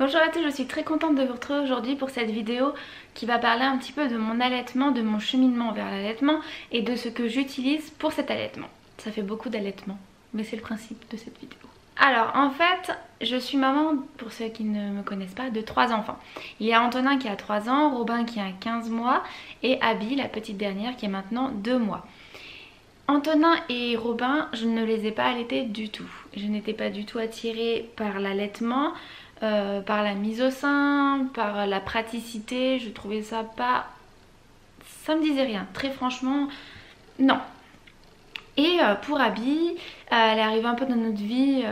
Bonjour à tous, je suis très contente de vous retrouver aujourd'hui pour cette vidéo qui va parler un petit peu de mon allaitement, de mon cheminement vers l'allaitement et de ce que j'utilise pour cet allaitement. Ça fait beaucoup d'allaitement, mais c'est le principe de cette vidéo. Alors en fait, je suis maman, pour ceux qui ne me connaissent pas, de 3 enfants. Il y a Antonin qui a 3 ans, Robin qui a 15 mois et Abby, la petite dernière, qui a maintenant 2 mois. Antonin et Robin, je ne les ai pas allaités du tout. Je n'étais pas du tout attirée par l'allaitement. Par la mise au sein, par la praticité, je trouvais ça pas... ça me disait rien, très franchement, non. Et pour Abby, elle est arrivée un peu dans notre vie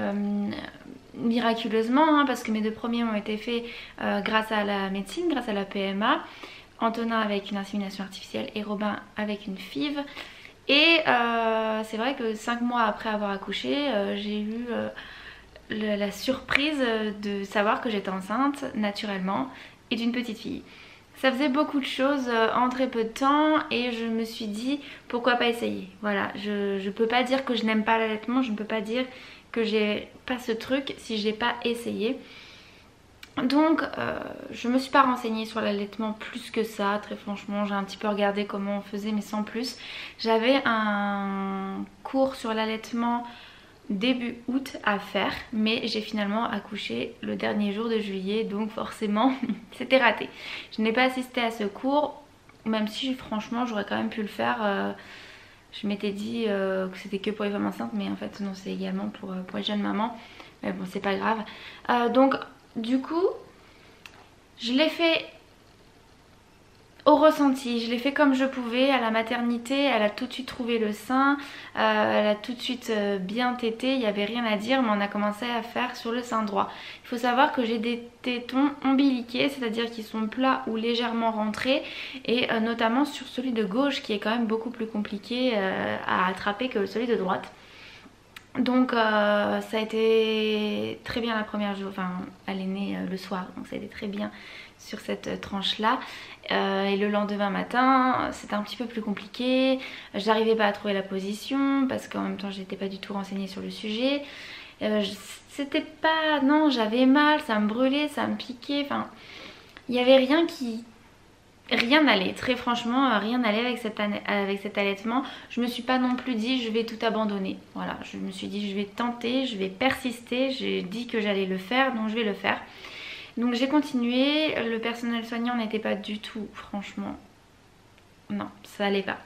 miraculeusement, hein, parce que mes 2 premiers ont été faits grâce à la médecine, grâce à la PMA. Antonin avec une insémination artificielle et Robin avec une FIV. Et c'est vrai que 5 mois après avoir accouché, j'ai eu... la surprise de savoir que j'étais enceinte naturellement et d'une petite fille. Ça faisait beaucoup de choses en très peu de temps et je me suis dit pourquoi pas essayer. Voilà, je peux pas dire que je n'aime pas l'allaitement, je ne peux pas dire que j'ai pas ce truc si j'ai pas essayé. Donc je me suis pas renseignée sur l'allaitement plus que ça, très franchement. J'ai un petit peu regardé comment on faisait mais sans plus. J'avais un cours sur l'allaitement début août à faire, mais j'ai finalement accouché le dernier jour de juillet, donc forcément c'était raté. Je n'ai pas assisté à ce cours, même si franchement j'aurais quand même pu le faire. Je m'étais dit que c'était que pour les femmes enceintes, mais en fait non, c'est également pour les jeunes mamans, mais bon c'est pas grave. Donc du coup je l'ai fait au ressenti, je l'ai fait comme je pouvais. À la maternité, elle a tout de suite trouvé le sein, elle a tout de suite bien tété, il n'y avait rien à dire, mais on a commencé à faire sur le sein droit. Il faut savoir que j'ai des tétons ombiliqués, c'est-à-dire qu'ils sont plats ou légèrement rentrés, et notamment sur celui de gauche qui est quand même beaucoup plus compliqué à attraper que celui de droite. Donc ça a été très bien la première jour, enfin elle est née le soir, donc ça a été très bien sur cette tranche là. Et le lendemain matin c'était un petit peu plus compliqué, j'arrivais pas à trouver la position parce qu'en même temps j'étais pas du tout renseignée sur le sujet. C'était pas... non, j'avais mal, ça me brûlait, ça me piquait, enfin il y avait rien qui... rien n'allait, très franchement rien n'allait avec cet allaitement. Je me suis pas non plus dit je vais tout abandonner, voilà, je me suis dit je vais tenter, je vais persister, j'ai dit que j'allais le faire donc je vais le faire. Donc j'ai continué, le personnel soignant n'était pas du tout, franchement, non, ça allait pas.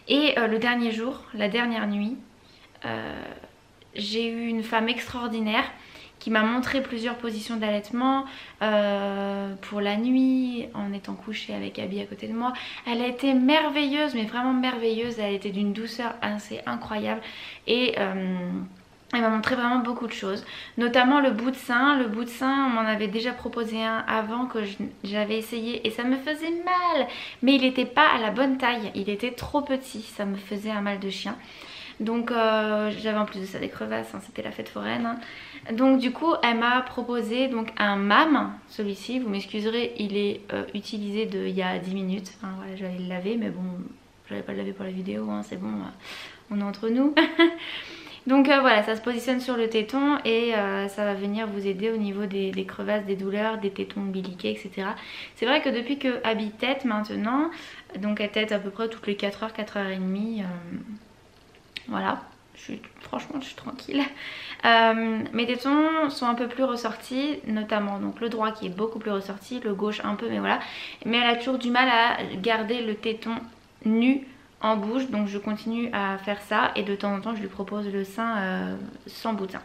Et le dernier jour, la dernière nuit, j'ai eu une femme extraordinaire qui m'a montré plusieurs positions d'allaitement pour la nuit, en étant couchée avec Abby à côté de moi. Elle a été merveilleuse, mais vraiment merveilleuse, elle était d'une douceur assez incroyable et... elle m'a montré vraiment beaucoup de choses, notamment le bout de sein. Le bout de sein, on m'en avait déjà proposé un avant que j'avais essayé et ça me faisait mal. Mais il n'était pas à la bonne taille, il était trop petit, ça me faisait un mal de chien. Donc j'avais en plus de ça des crevasses, hein, c'était la fête foraine. Hein. Donc du coup elle m'a proposé donc un MAM, celui-ci, vous m'excuserez, il est utilisé il y a 10 minutes. Enfin, voilà, j'allais le laver mais bon, j'allais pas le laver pour la vidéo, hein, c'est bon, on est entre nous. Donc voilà, ça se positionne sur le téton et ça va venir vous aider au niveau des crevasses, des douleurs, des tétons ombiliqués, etc. C'est vrai que depuis que Abby tète maintenant, donc elle tète à peu près toutes les 4h, 4h30, voilà, franchement je suis tranquille. Mes tétons sont un peu plus ressortis, notamment donc le droit qui est beaucoup plus ressorti, le gauche un peu, mais voilà. Mais elle a toujours du mal à garder le téton nu en bouche, donc je continue à faire ça et de temps en temps je lui propose le sein sans bout de sein.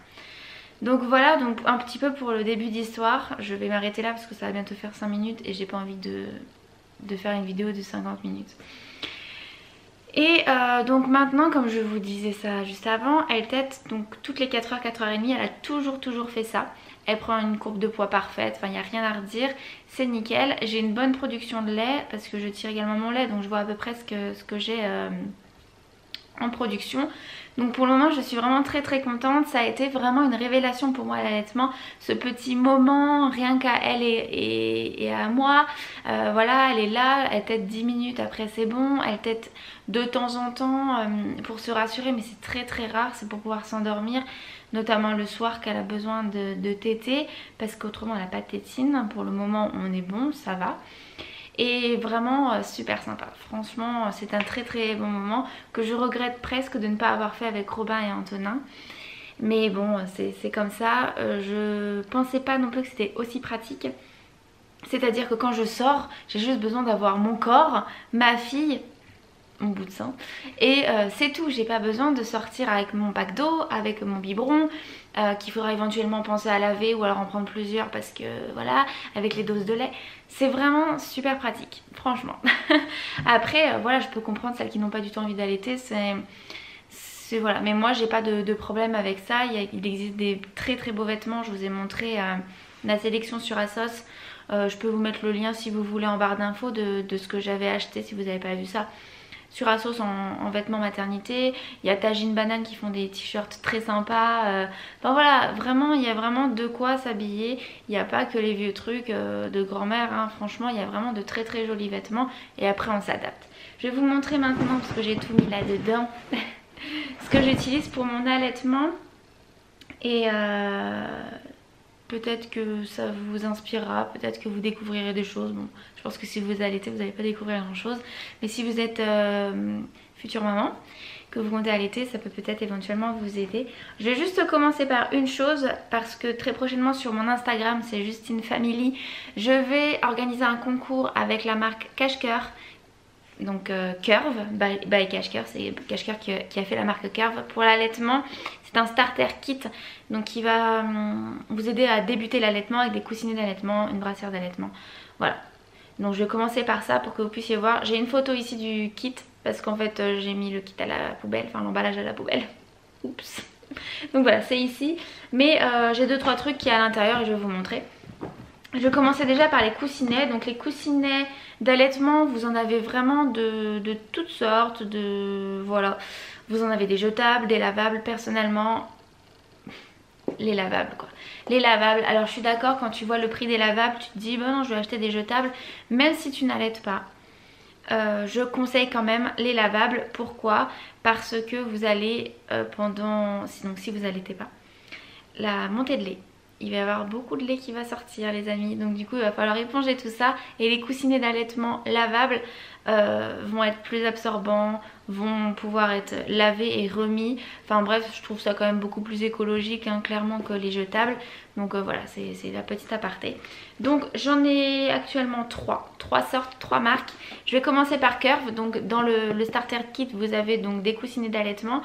Donc voilà, donc un petit peu pour le début d'histoire. Je vais m'arrêter là parce que ça va bientôt faire 5 minutes et j'ai pas envie de faire une vidéo de 50 minutes. Et donc maintenant, comme je vous disais ça juste avant, elle tète donc toutes les 4h, 4h30, elle a toujours fait ça. Elle prend une courbe de poids parfaite, enfin il n'y a rien à redire, c'est nickel. J'ai une bonne production de lait parce que je tire également mon lait, donc je vois à peu près ce que j'ai en production. Donc pour le moment je suis vraiment très très contente. Ça a été vraiment une révélation pour moi l'allaitement, ce petit moment rien qu'à elle et à moi. Voilà, elle est là, elle tète 10 minutes, après c'est bon. Elle tète de temps en temps pour se rassurer, mais c'est très très rare, c'est pour pouvoir s'endormir, notamment le soir qu'elle a besoin de téter, parce qu'autrement elle n'a pas de tétine. Pour le moment on est bon, ça va. Et vraiment super sympa, franchement c'est un très très bon moment que je regrette presque de ne pas avoir fait avec Robin et Antonin. Mais bon, c'est comme ça. Je pensais pas non plus que c'était aussi pratique. C'est-à-dire que quand je sors, j'ai juste besoin d'avoir mon corps, ma fille, mon bout de sang, et c'est tout. J'ai pas besoin de sortir avec mon pack d'eau, avec mon biberon, qu'il faudra éventuellement penser à laver ou alors en prendre plusieurs parce que voilà, avec les doses de lait. C'est vraiment super pratique, franchement. Après, voilà, je peux comprendre celles qui n'ont pas du tout envie d'allaiter, voilà. Mais moi, j'ai pas de problème avec ça. Il existe des très très beaux vêtements. Je vous ai montré la sélection sur ASOS. Je peux vous mettre le lien si vous voulez en barre d'infos de ce que j'avais acheté si vous n'avez pas vu ça. Sur ASOS en vêtements maternité, il y a Tajine Banane qui font des t-shirts très sympas. Enfin voilà, vraiment il y a vraiment de quoi s'habiller. Il n'y a pas que les vieux trucs de grand-mère, hein. Franchement il y a vraiment de très très jolis vêtements et après on s'adapte. Je vais vous montrer maintenant, parce que j'ai tout mis là-dedans, ce que j'utilise pour mon allaitement. Et peut-être que ça vous inspirera, peut-être que vous découvrirez des choses. Bon, je pense que si vous allaitez, vous n'allez pas découvrir grand chose. Mais si vous êtes future maman, que vous comptez allaiter, ça peut peut-être éventuellement vous aider. Je vais juste commencer par une chose, parce que très prochainement sur mon Instagram, c'est Justine Family, je vais organiser un concours avec la marque Cache-Cœur. Donc Curve by Cache-Cœur, c'est Cache-Cœur qui a fait la marque Curve pour l'allaitement. C'est un starter kit donc qui va vous aider à débuter l'allaitement avec des coussinets d'allaitement, une brassière d'allaitement. Voilà. Donc je vais commencer par ça pour que vous puissiez voir. J'ai une photo ici du kit parce qu'en fait j'ai mis le kit à la poubelle, enfin l'emballage à la poubelle. Oups. Donc voilà, c'est ici. Mais j'ai 2-3 trucs qui est à l'intérieur et je vais vous montrer. Je vais commencer déjà par les coussinets. Donc les coussinets d'allaitement, vous en avez vraiment de toutes sortes. Voilà. Vous en avez des jetables, des lavables. Personnellement, les lavables quoi. Les lavables, alors je suis d'accord, quand tu vois le prix des lavables, tu te dis bon non, je vais acheter des jetables. Même si tu n'allaites pas, je conseille quand même les lavables. Pourquoi? Parce que vous allez si vous allaitez pas, la montée de lait, il va y avoir beaucoup de lait qui va sortir les amis, donc du coup il va falloir éponger tout ça. Et les coussinets d'allaitement lavables vont être plus absorbants, vont pouvoir être lavés et remis. Enfin bref, je trouve ça quand même beaucoup plus écologique hein, clairement que les jetables. Donc voilà, c'est la petite aparté. Donc j'en ai actuellement 3 sortes, 3 marques. Je vais commencer par Curve. Donc dans le starter kit vous avez donc des coussinets d'allaitement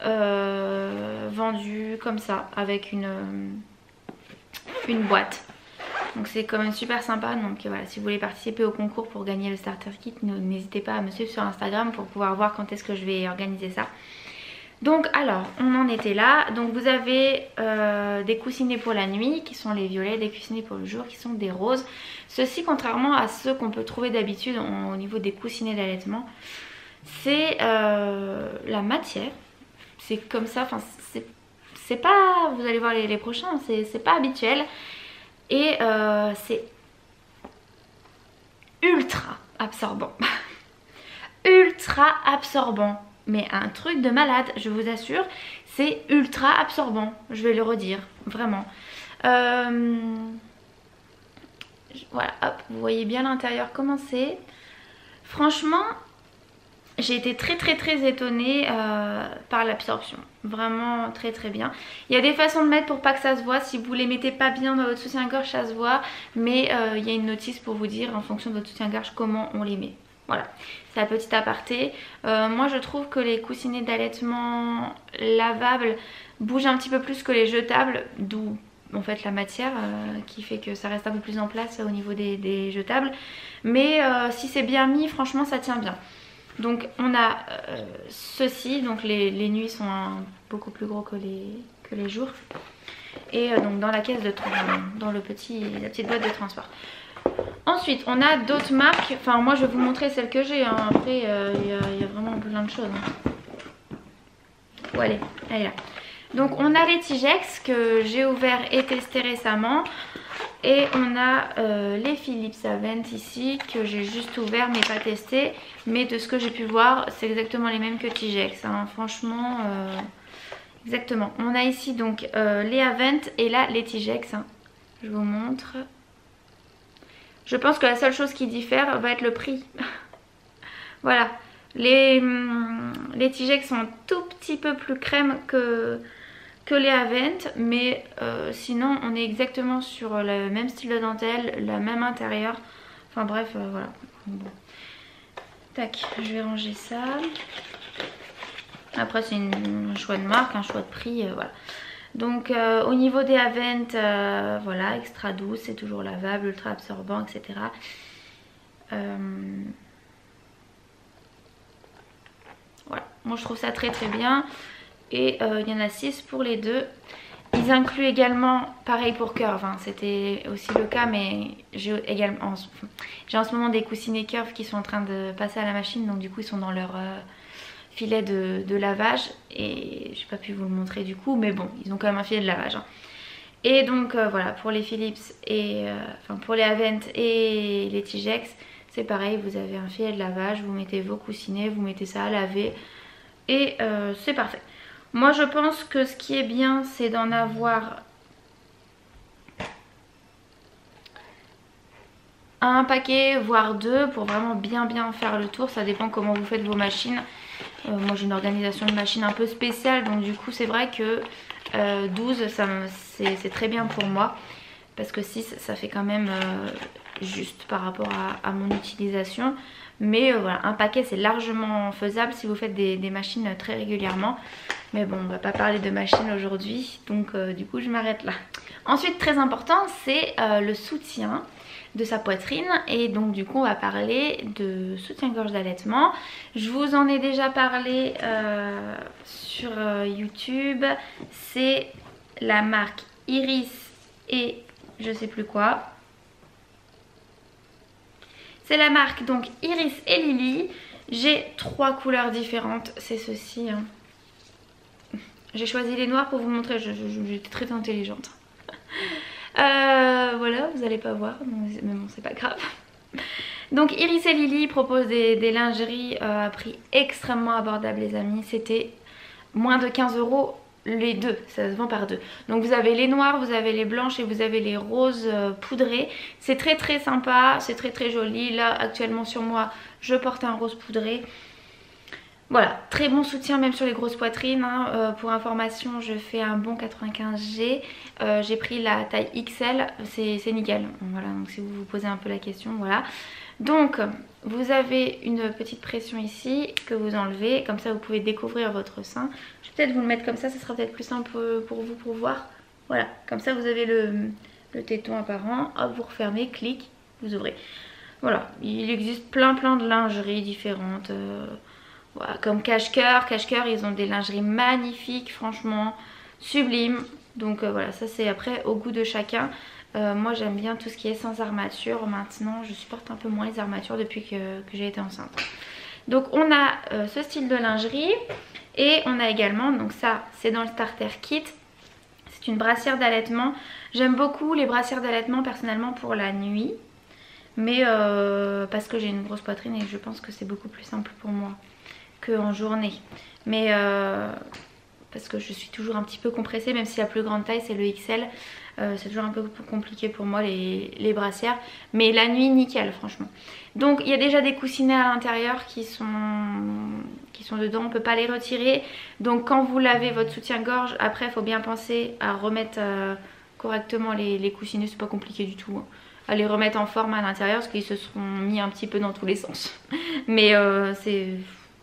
vendus comme ça avec une boîte. Donc c'est quand même super sympa. Donc voilà, si vous voulez participer au concours pour gagner le starter kit, n'hésitez pas à me suivre sur Instagram pour pouvoir voir quand est-ce que je vais organiser ça. Donc alors, on en était là. Donc vous avez des coussinets pour la nuit qui sont les violets, des coussinets pour le jour qui sont des roses. Ceci, contrairement à ceux qu'on peut trouver d'habitude au niveau des coussinets d'allaitement, c'est la matière. C'est comme ça, enfin c'est pas, vous allez voir les prochains, c'est pas habituel. Et c'est ultra absorbant. Ultra absorbant. Mais un truc de malade, je vous assure. C'est ultra absorbant. Je vais le redire, vraiment. Voilà, hop, vous voyez bien l'intérieur comment c'est. Franchement, j'ai été très étonnée par l'absorption. Vraiment très bien. Il y a des façons de mettre pour pas que ça se voit. Si vous les mettez pas bien dans votre soutien-gorge, ça se voit. Mais il y a une notice pour vous dire en fonction de votre soutien-gorge comment on les met. Voilà, c'est la petite aparté. Moi je trouve que les coussinets d'allaitement lavables bougent un petit peu plus que les jetables. D'où en fait la matière qui fait que ça reste un peu plus en place au niveau des jetables. Mais si c'est bien mis, franchement ça tient bien. Donc on a ceci, donc les nuits sont beaucoup plus gros que les jours. Et donc dans la caisse de transport, dans la petite boîte de transport. Ensuite on a d'autres marques, enfin moi je vais vous montrer celles que j'ai, hein. Après il y a vraiment plein de choses. Hein. Où elle est? Elle est là. Donc on a les Tigex que j'ai ouvert et testé récemment. Et on a les Philips Avent ici que j'ai juste ouvert mais pas testé. Mais de ce que j'ai pu voir, c'est exactement les mêmes que Tigex. Hein. Franchement, exactement. On a ici donc les Avent et là les Tigex. Hein. Je vous montre. Je pense que la seule chose qui diffère va être le prix. Voilà. Les Tigex sont un tout petit peu plus crème que les Avent, mais sinon on est exactement sur le même style de dentelle, le même intérieur. Enfin bref, voilà. Bon. Tac, je vais ranger ça. Après c'est un choix de marque, un choix de prix, voilà. Donc au niveau des Avent, voilà, extra douce, c'est toujours lavable, ultra absorbant, etc. Voilà, moi je trouve ça très très bien. Et il y en a 6 pour les deux. Ils incluent également, pareil pour Curve, hein, c'était aussi le cas, mais j'ai également en ce moment des coussinets Curve qui sont en train de passer à la machine, donc du coup ils sont dans leur filet de lavage et j'ai pas pu vous le montrer du coup, mais bon, ils ont quand même un filet de lavage. Hein. Et donc voilà, pour les Philips et enfin pour les Avent et les Tigex, c'est pareil, vous avez un filet de lavage, vous mettez vos coussinets, vous mettez ça à laver et c'est parfait. Moi je pense que ce qui est bien c'est d'en avoir un paquet voire deux pour vraiment bien faire le tour. Ça dépend comment vous faites vos machines. Moi j'ai une organisation de machines un peu spéciale, donc du coup c'est vrai que 12 c'est très bien pour moi. Parce que 6 ça fait quand même juste par rapport à mon utilisation. Mais voilà, un paquet c'est largement faisable si vous faites des machines très régulièrement. Mais bon, on va pas parler de machines aujourd'hui, donc du coup je m'arrête là. Ensuite, très important, c'est le soutien de sa poitrine. Et donc du coup on va parler de soutien-gorge d'allaitement. Je vous en ai déjà parlé sur YouTube. C'est la marque Iris et je sais plus quoi. C'est la marque donc Iris et Lily. J'ai 3 couleurs différentes, c'est ceci. Hein. J'ai choisi les noirs pour vous montrer, j'étais très intelligente. Voilà, vous n'allez pas voir, mais bon, c'est pas grave. Donc Iris et Lily proposent des lingeries à prix extrêmement abordable les amis. C'était moins de 15 € les deux, ça se vend par deux. Donc vous avez les noirs, vous avez les blanches et vous avez les roses poudrées. C'est très très sympa, c'est très très joli. Là actuellement sur moi je porte un rose poudré. Voilà, très bon soutien même sur les grosses poitrines. Hein. Pour information, je fais un bon 95G. J'ai pris la taille XL, c'est nickel. Voilà, donc si vous vous posez un peu la question, voilà. Donc, vous avez une petite pression ici que vous enlevez. Comme ça, vous pouvez découvrir votre sein. Je vais peut-être vous le mettre comme ça sera peut-être plus simple pour vous pour voir. Voilà, comme ça, vous avez le téton apparent. Hop, vous refermez, clic, vous ouvrez. Voilà, il existe plein de lingeries différentes. Voilà, comme Cache-Cœur. Cache-Cœur, ils ont des lingeries magnifiques, franchement, sublimes. Donc voilà, ça c'est après au goût de chacun. Moi j'aime bien tout ce qui est sans armature. Maintenant je supporte un peu moins les armatures depuis que j'ai été enceinte. Donc on a ce style de lingerie. Et on a également, donc ça c'est dans le starter kit. C'est une brassière d'allaitement. J'aime beaucoup les brassières d'allaitement personnellement pour la nuit. Mais parce que j'ai une grosse poitrine et je pense que c'est beaucoup plus simple pour moi qu'en journée. Mais parce que je suis toujours un petit peu compressée, même si la plus grande taille c'est le XL. C'est toujours un peu compliqué pour moi les brassières. Mais la nuit nickel franchement. Donc il y a déjà des coussinets à l'intérieur qui sont dedans, on ne peut pas les retirer. Donc quand vous lavez votre soutien-gorge, après il faut bien penser à remettre correctement les coussinets, c'est pas compliqué du tout. Hein. À les remettre en forme à l'intérieur parce qu'ils se sont mis un petit peu dans tous les sens. Mais c'est...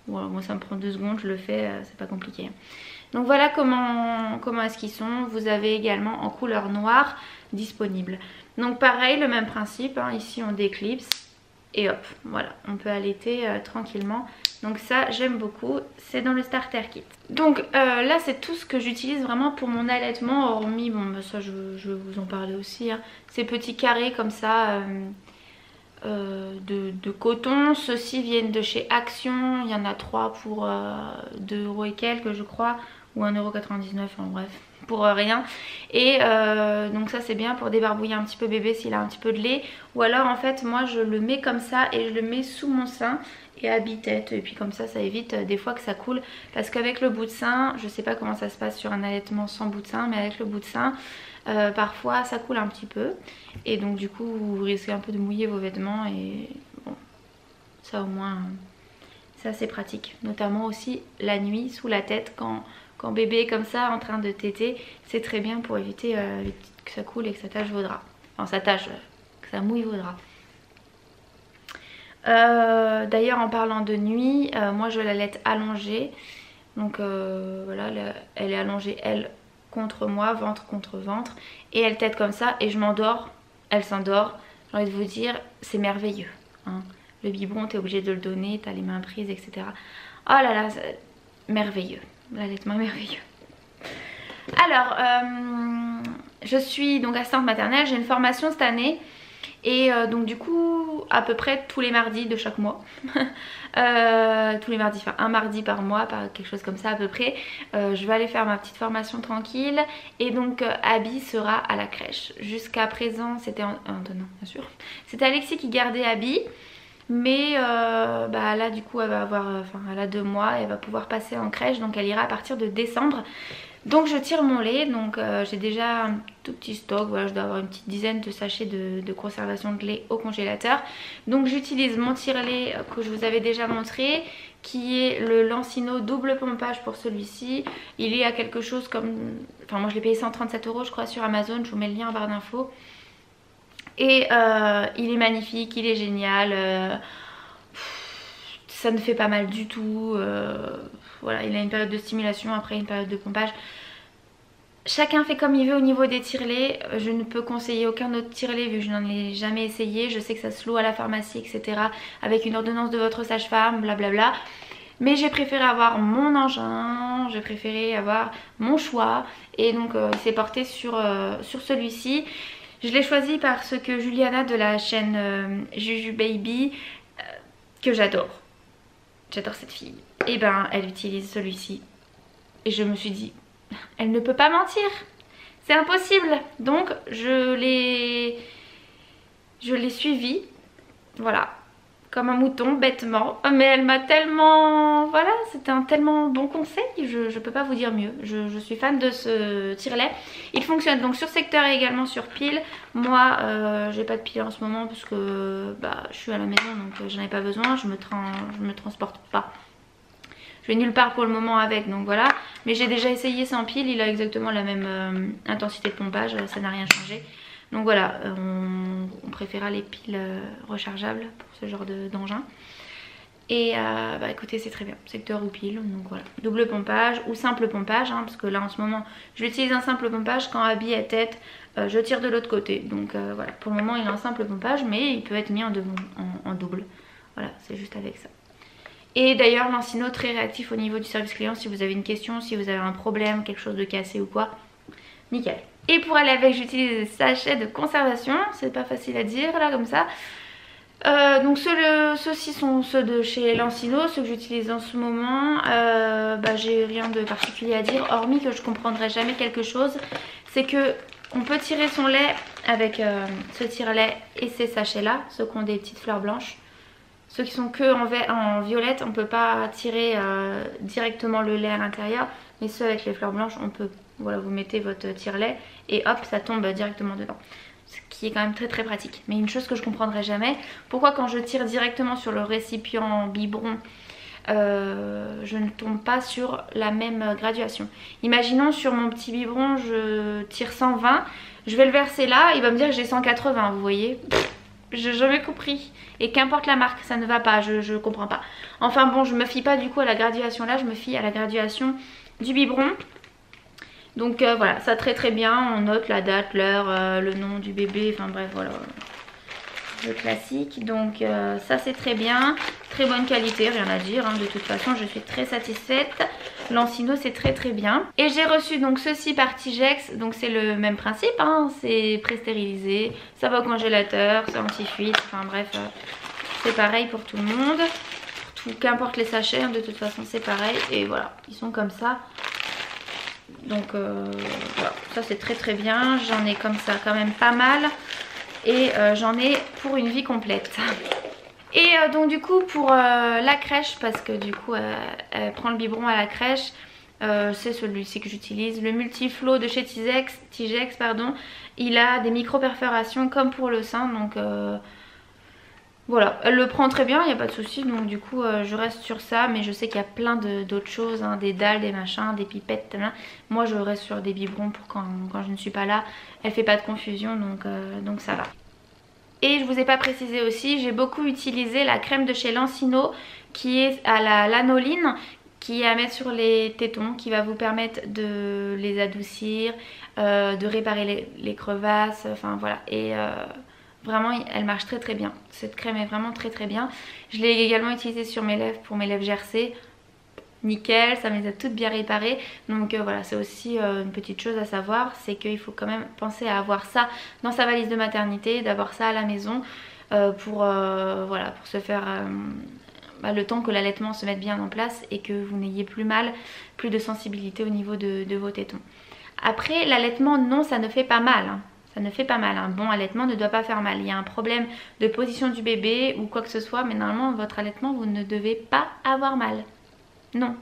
Voilà, moi ça me prend 2 secondes, je le fais, c'est pas compliqué. Donc voilà comment est-ce qu'ils sont. Vous avez également en couleur noire disponible. Donc pareil, le même principe, hein. Ici on déclipse et hop, voilà, on peut allaiter tranquillement. Donc ça j'aime beaucoup, c'est dans le starter kit. Donc là c'est tout ce que j'utilise vraiment pour mon allaitement, hormis, bon bah, ça je vais vous en parler aussi, hein. Ces petits carrés comme ça de coton. Ceux-ci viennent de chez Action, il y en a 3 pour 2 € et quelques je crois. ou 1,99€, en bref, pour rien. Et donc ça c'est bien pour débarbouiller un petit peu bébé s'il a un petit peu de lait. Ou alors en fait moi je le mets comme ça et je le mets sous mon sein et à bi-tête. Et puis comme ça évite des fois que ça coule. Parce qu'avec le bout de sein, je sais pas comment ça se passe sur un allaitement sans bout de sein, mais avec le bout de sein, parfois ça coule un petit peu. Et donc du coup vous risquez un peu de mouiller vos vêtements et bon, ça au moins c'est assez pratique. Notamment aussi la nuit sous la tête quand bébé est comme ça en train de téter, c'est très bien pour éviter que ça coule et que ça tâche vos draps. Enfin ça tâche, que ça mouille vos draps. D'ailleurs en parlant de nuit, moi je l'allaite allongée. Donc voilà, elle est allongée elle contre moi, ventre contre ventre. Et elle tète comme ça et je m'endors, elle s'endort. J'ai envie de vous dire, c'est merveilleux. Hein. Le biberon, t'es obligé de le donner, t'as les mains prises, etc. Oh là là, merveilleux. L'allaitement est merveilleux. Alors, je suis donc assistante maternelle, j'ai une formation cette année. Et donc du coup, à peu près tous les mardis de chaque mois. Tous les mardis, enfin un mardi par mois, quelque chose comme ça à peu près. Je vais aller faire ma petite formation tranquille. Et donc Abby sera à la crèche. Jusqu'à présent, c'était non, bien sûr. C'était Alexis qui gardait Abby. Mais là du coup elle va avoir, elle a 2 mois, elle va pouvoir passer en crèche, donc elle ira à partir de décembre. Donc je tire mon lait, donc j'ai déjà un tout petit stock, voilà, je dois avoir une petite dizaine de sachets de conservation de lait au congélateur. Donc j'utilise mon tire-lait que je vous avais déjà montré, qui est le Lancino double pompage pour celui-ci. Il est à quelque chose comme, enfin moi je l'ai payé 137€ je crois sur Amazon, je vous mets le lien en barre d'infos. Et il est magnifique, il est génial, ça ne fait pas mal du tout, voilà, il a une période de stimulation, après une période de pompage. Chacun fait comme il veut au niveau des tire-laits, je ne peux conseiller aucun autre tire-lait vu que je n'en ai jamais essayé. Je sais que ça se loue à la pharmacie, etc. avec une ordonnance de votre sage-femme, blablabla. Mais j'ai préféré avoir mon engin, j'ai préféré avoir mon choix et donc il s'est porté sur celui-ci. Je l'ai choisi parce que Juliana de la chaîne Juju Baby, que j'adore cette fille, et ben elle utilise celui-ci. Et je me suis dit, elle ne peut pas mentir, c'est impossible. Donc je l'ai suivie, voilà, comme un mouton, bêtement. Mais elle m'a tellement, voilà, c'était un tellement bon conseil, je peux pas vous dire mieux. Je suis fan de ce tire-lait. Il fonctionne donc sur secteur et également sur pile. Moi j'ai pas de pile en ce moment parce que je suis à la maison, donc j'en ai pas besoin, je me transporte pas. Je vais nulle part pour le moment avec, donc voilà. Mais j'ai déjà essayé sans pile, il a exactement la même intensité de pompage, ça n'a rien changé. Donc voilà, on préféra les piles rechargeables pour ce genre d'engin. Et écoutez, c'est très bien, secteur ou pile, donc voilà. Double pompage ou simple pompage, hein, parce que là en ce moment j'utilise un simple pompage. Quand Abby est tête, je tire de l'autre côté. Donc voilà, pour le moment il est en simple pompage, mais il peut être mis en double. Voilà, c'est juste avec ça. Et d'ailleurs Lancino très réactif au niveau du service client. Si vous avez une question, si vous avez un problème, quelque chose de cassé ou quoi, nickel. Et pour aller avec, j'utilise des sachets de conservation. C'est pas facile à dire là comme ça. Donc ceux-ci sont ceux de chez Lancino, ceux que j'utilise en ce moment. J'ai rien de particulier à dire, hormis que je comprendrai jamais quelque chose. C'est que on peut tirer son lait avec ce tire-lait et ces sachets là, ceux qui ont des petites fleurs blanches. Ceux qui sont que en violette, on peut pas tirer directement le lait à l'intérieur. Mais ceux avec les fleurs blanches, on peut. Voilà, vous mettez votre tire-lait et hop, ça tombe directement dedans. Ce qui est quand même très très pratique. Mais une chose que je comprendrai jamais, pourquoi quand je tire directement sur le récipient biberon, je ne tombe pas sur la même graduation. Imaginons sur mon petit biberon, je tire 120, je vais le verser là, il va me dire que j'ai 180, vous voyez. J'ai jamais compris. Et qu'importe la marque, ça ne va pas, je comprends pas. Enfin bon, je me fie pas du coup à la graduation là, je me fie à la graduation du biberon. Donc voilà, ça très très bien, on note la date, l'heure, le nom du bébé, enfin bref voilà, le classique. Donc ça c'est très bien, très bonne qualité, rien à dire, hein. De toute façon je suis très satisfaite. Lancino c'est très très bien. Et j'ai reçu donc ceci par Tigex, donc c'est le même principe, hein. C'est pré-stérilisé, ça va au congélateur, c'est anti-fuite, enfin bref, c'est pareil pour tout le monde. Qu'importe les sachets, hein, de toute façon c'est pareil. Et voilà, ils sont comme ça. Donc voilà, ça c'est très bien. J'en ai comme ça quand même pas mal. Et j'en ai pour une vie complète. Et donc du coup pour la crèche, parce que du coup elle prend le biberon à la crèche, c'est celui-ci que j'utilise, le Multiflow de chez Tigex pardon. Il a des micro-perforations comme pour le sein, donc voilà, elle le prend très bien, il n'y a pas de souci. Donc du coup je reste sur ça, mais je sais qu'il y a plein d'autres choses, hein, des dalles, des machins, des pipettes, moi je reste sur des biberons pour quand je ne suis pas là. Elle fait pas de confusion, donc ça va. Et je vous ai pas précisé aussi, j'ai beaucoup utilisé la crème de chez Lancino qui est à la lanoline, qui est à mettre sur les tétons, qui va vous permettre de les adoucir, de réparer les crevasses, enfin voilà. Et vraiment elle marche très bien, cette crème est vraiment très bien. Je l'ai également utilisée sur mes lèvres pour mes lèvres gercées. Nickel, ça me les a toutes bien réparées. Donc voilà, c'est aussi une petite chose à savoir, c'est qu'il faut quand même penser à avoir ça dans sa valise de maternité, d'avoir ça à la maison voilà, pour se faire le temps que l'allaitement se mette bien en place et que vous n'ayez plus mal, plus de sensibilité au niveau de vos tétons. Après l'allaitement, non, ça ne fait pas mal, hein. Ça ne fait pas mal, un bon allaitement ne doit pas faire mal. Il y a un problème de position du bébé ou quoi que ce soit, mais normalement votre allaitement, vous ne devez pas avoir mal. Non.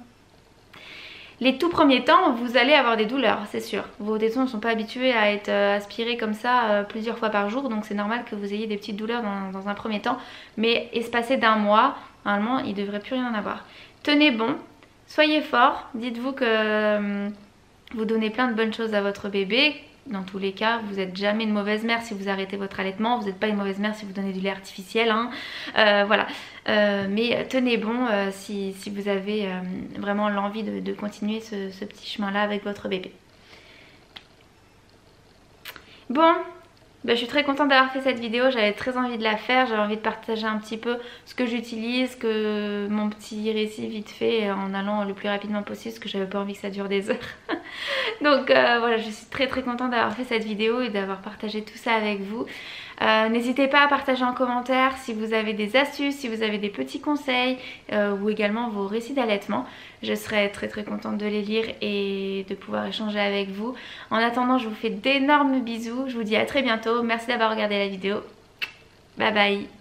Les tout premiers temps, vous allez avoir des douleurs, c'est sûr. Vos tétons ne sont pas habitués à être aspirés comme ça plusieurs fois par jour, donc c'est normal que vous ayez des petites douleurs dans un premier temps. Mais espacé d'un mois, normalement, il ne devrait plus rien en avoir. Tenez bon, soyez fort, dites-vous que vous donnez plein de bonnes choses à votre bébé. Dans tous les cas, vous n'êtes jamais une mauvaise mère si vous arrêtez votre allaitement. Vous n'êtes pas une mauvaise mère si vous donnez du lait artificiel, hein. Voilà. Mais tenez bon si vous avez vraiment l'envie de continuer ce petit chemin-là avec votre bébé. Bon, je suis très contente d'avoir fait cette vidéo, j'avais très envie de la faire, j'avais envie de partager un petit peu ce que j'utilise, mon petit récit vite fait en allant le plus rapidement possible parce que j'avais pas envie que ça dure des heures. Donc voilà, je suis très contente d'avoir fait cette vidéo et d'avoir partagé tout ça avec vous. N'hésitez pas à partager en commentaire si vous avez des astuces, si vous avez des petits conseils ou également vos récits d'allaitement. Je serai très contente de les lire et de pouvoir échanger avec vous. En attendant, je vous fais d'énormes bisous, je vous dis à très bientôt. Merci d'avoir regardé la vidéo. Bye bye.